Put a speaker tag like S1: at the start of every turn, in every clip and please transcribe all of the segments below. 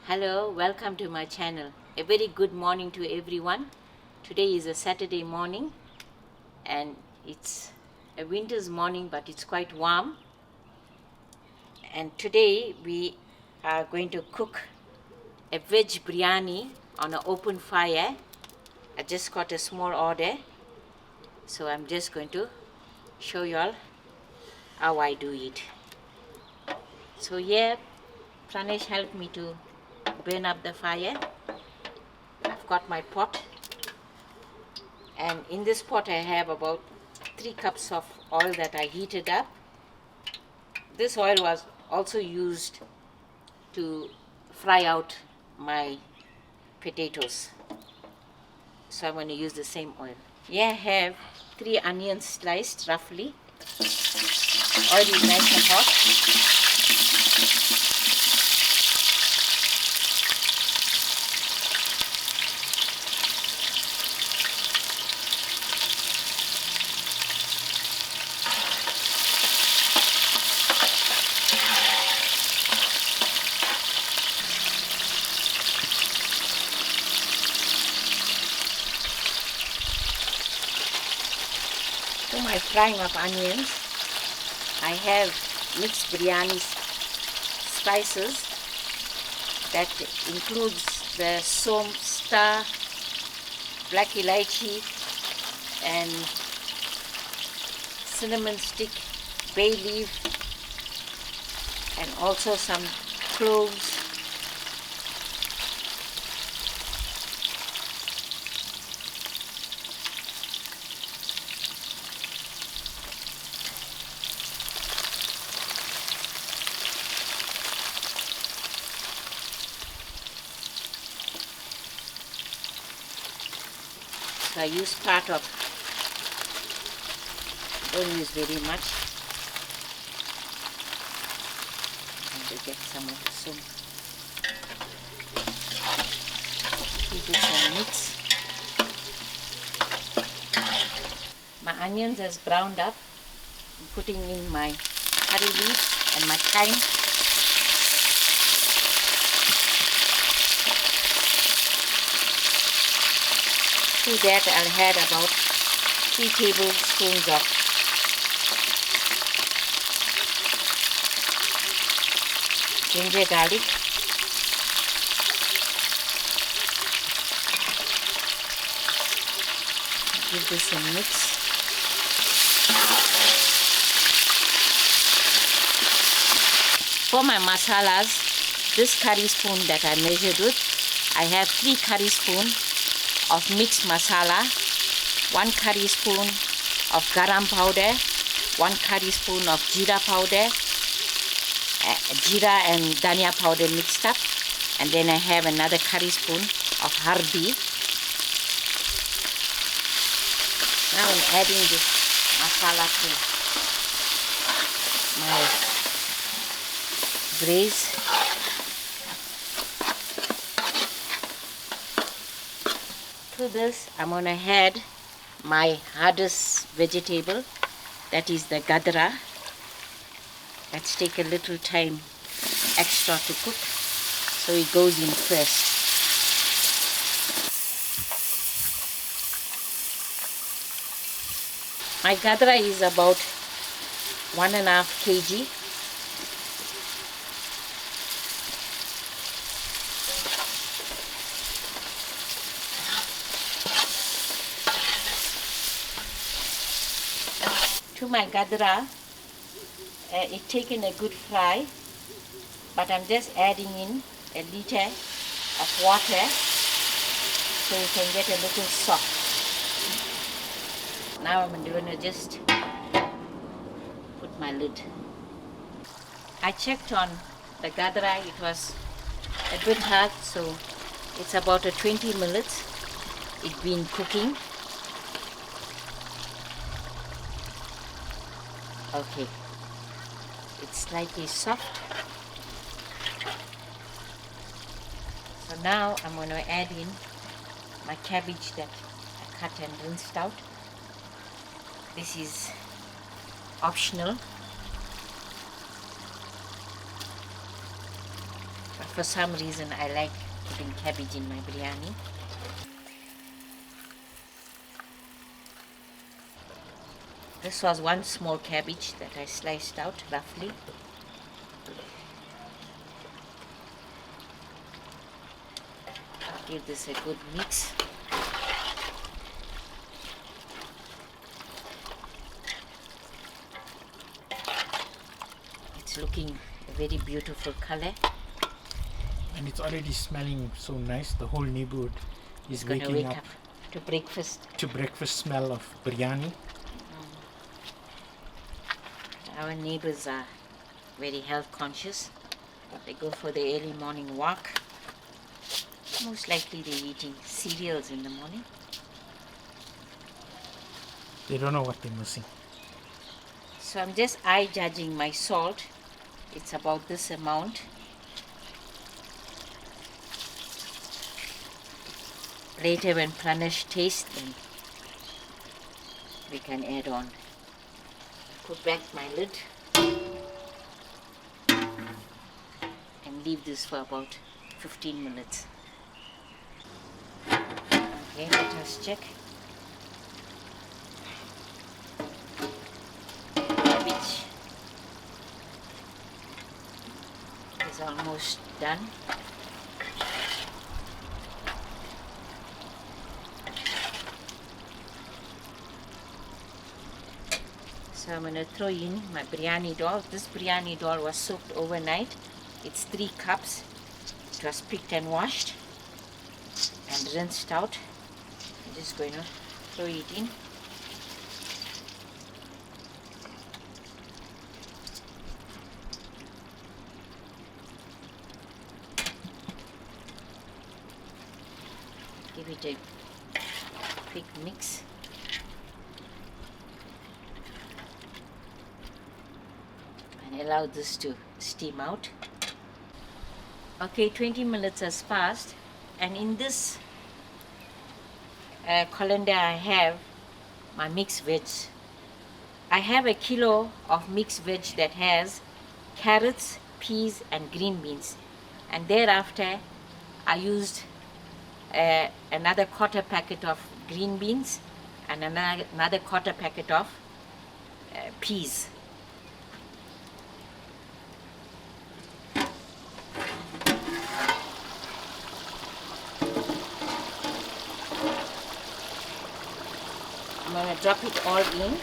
S1: Hello, welcome to my channel. A very good morning to everyone. Today is a Saturday morning and it's a winter's morning, but it's quite warm. And today we are going to cook a veg biryani on an open fire. I just got a small order, so I'm just going to show you all how I do it. So here, Pranesh helped me to burn up the fire. I've got my pot, and in this pot I have about 3 cups of oil that I heated up. This oil was also used to fry out my potatoes, so I'm going to use the same oil. Here I have 3 onions sliced roughly. Oil is nice and hot. For my frying of onions, I have mixed biryani spices that includes the som, star, black elaichi and cinnamon stick, bay leaf, and also some cloves. So I use part of, don't use very much. And to get some of the soup. Give it a mix. My onions has browned up. I'm putting in my curry leaves and my thyme. To that I'll add about 3 tablespoons of ginger garlic, give this a mix. For my masalas, this curry spoon that I measured with, I have 3 curry spoons of mixed masala, 1 curry spoon of garam powder, 1 curry spoon of jeera powder, jeera and dhania powder mixed up, and then I have another curry spoon of hardi. Now I'm adding this masala to my braise. To this I'm going to add my hardest vegetable, that is the gadra. Let's take a little time extra to cook, so it goes in first. My gadra is about 1.5 kg. To my gadra, it's taken a good fry, but I'm just adding in a liter of water so you can get a little soft. Now I'm going to just put my lid. I checked on the gadra, it was a bit hard, so it's about 20 minutes it's been cooking. Okay, it's slightly soft. So now I'm going to add in my cabbage that I cut and rinsed out. This is optional. For some reason I like putting cabbage in my biryani. This was one small cabbage that I sliced out roughly. Give this a good mix. It's looking a very beautiful color.
S2: And it's already smelling so nice. The whole neighborhood is waking up
S1: to breakfast.
S2: To breakfast smell of biryani.
S1: Our neighbors are very health conscious. They go for the early morning walk. Most likely they're eating cereals in the morning.
S2: They don't know what they're missing.
S1: So I'm just eye judging my salt. It's about this amount. Later when Pranesh tastes, then we can add on. Put back my lid and leave this for about 15 minutes. Okay, let us check. Cabbage is almost done. So I'm going to throw in my biryani dal. This biryani dal was soaked overnight. It's 3 cups. It was picked and washed and rinsed out. I'm just going to throw it in. Give it a quick mix. And allow this to steam out. Okay, 20 minutes has passed, and in this colander I have my mixed veg. I have a kilo of mixed veg that has carrots, peas and green beans, and thereafter I used another quarter packet of green beans and another quarter packet of peas. I'm going to drop it all in.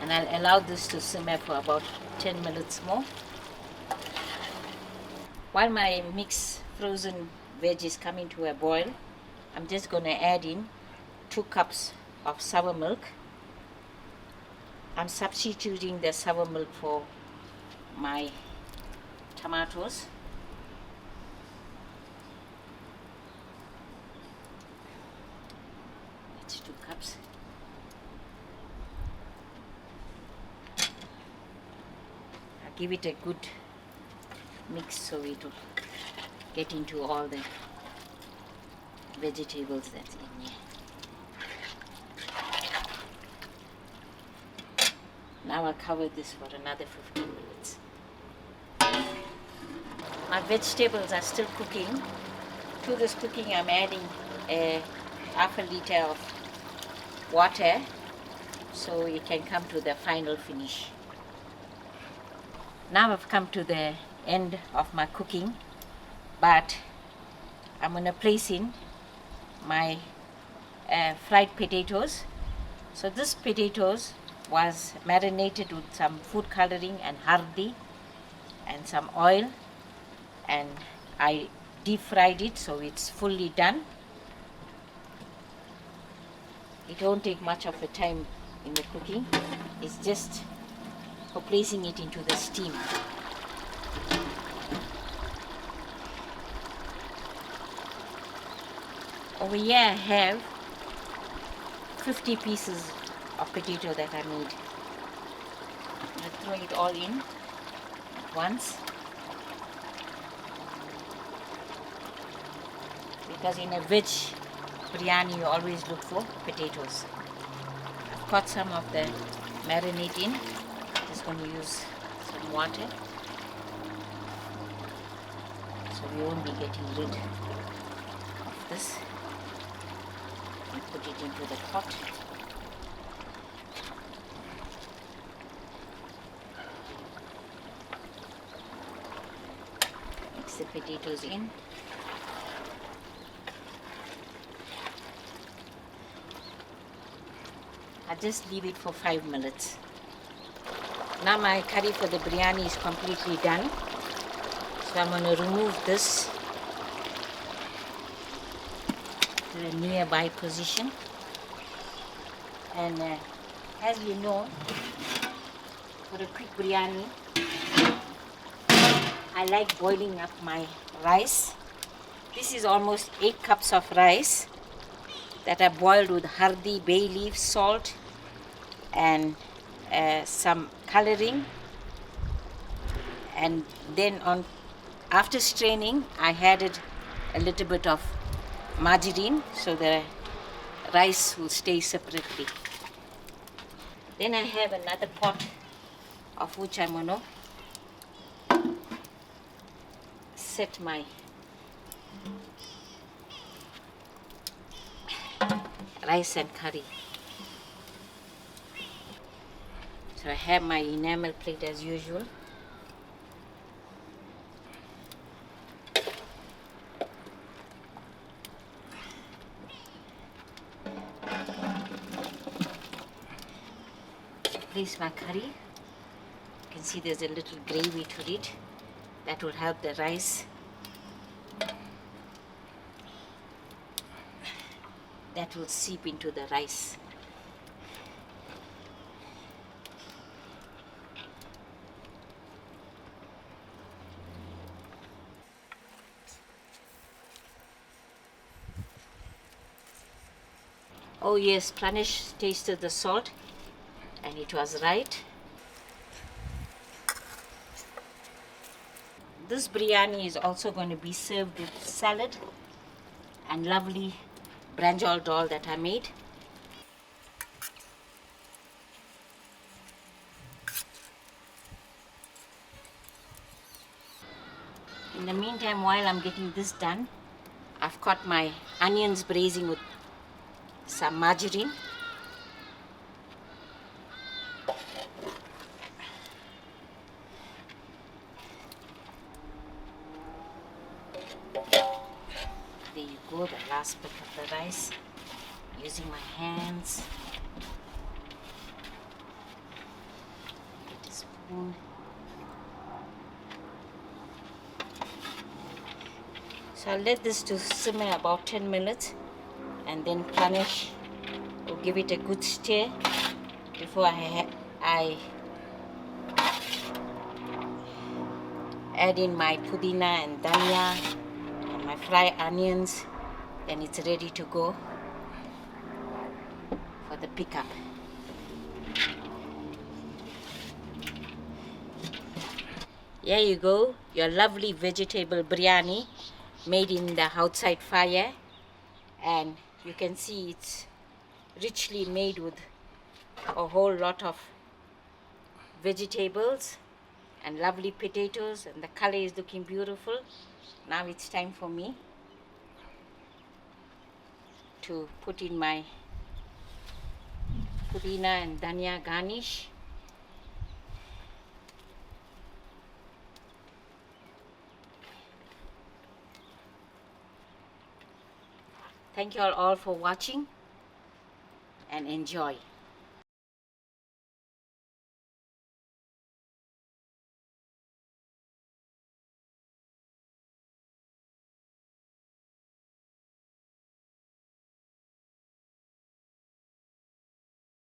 S1: And I'll allow this to simmer for about 10 minutes more. While my mixed frozen veg is coming to a boil, I'm just going to add in 2 cups of sour milk. I'm substituting the sour milk for my tomatoes. That's 2 cups. I'll give it a good mix so it will get into all the vegetables that's in here. Now I'll cover this for another 15 minutes. My vegetables are still cooking. To this cooking I'm adding a half a liter of water so it can come to the final finish. Now I've come to the end of my cooking, but I'm going to place in my fried potatoes. So this potatoes was marinated with some food coloring and hardi and some oil, and I deep fried it so it's fully done. It won't take much of a time in the cooking. It's just for placing it into the steam. Over here I have 50 pieces of potato that I made. I throw it all in at once. because in a veg biryani you always look for potatoes. I've got some of the marinade in. Just going to use some water, so we won't be getting rid of this. And put it into the pot. Mix the potatoes in. I just leave it for 5 minutes. Now my curry for the biryani is completely done. So I'm going to remove this to a nearby position. And as you know, for a quick biryani, I like boiling up my rice. This is almost 8 cups of rice that I boiled with hardi, bay leaf, salt, and some coloring. And then after straining, I added a little bit of margarine so the rice will stay separately. Then I have another pot of which I'm going to set my rice and curry. So I have my enamel plate as usual. Place my curry. You can see there's a little gravy to it. That will help the rice. That will seep into the rice. Oh yes, Pranish tasted the salt and it was right. This biryani is also going to be served with salad and lovely brinjal dal that I made. In the meantime, while I'm getting this done, I've got my onions braising with some margarine. There you go, the last bit of the rice. Using my hands. Get a spoon. So I'll let this to simmer about 10 minutes and then Pranish will give it a good stir before I add in my pudina and dhania and my fried onions. Then it's ready to go for the pickup. Here you go, your lovely vegetable biryani made in the outside fire, and you can see it's richly made with a whole lot of vegetables and lovely potatoes, and the color is looking beautiful. Now it's time for me to put in my pudina and dhania garnish. Thank you all for watching and enjoy.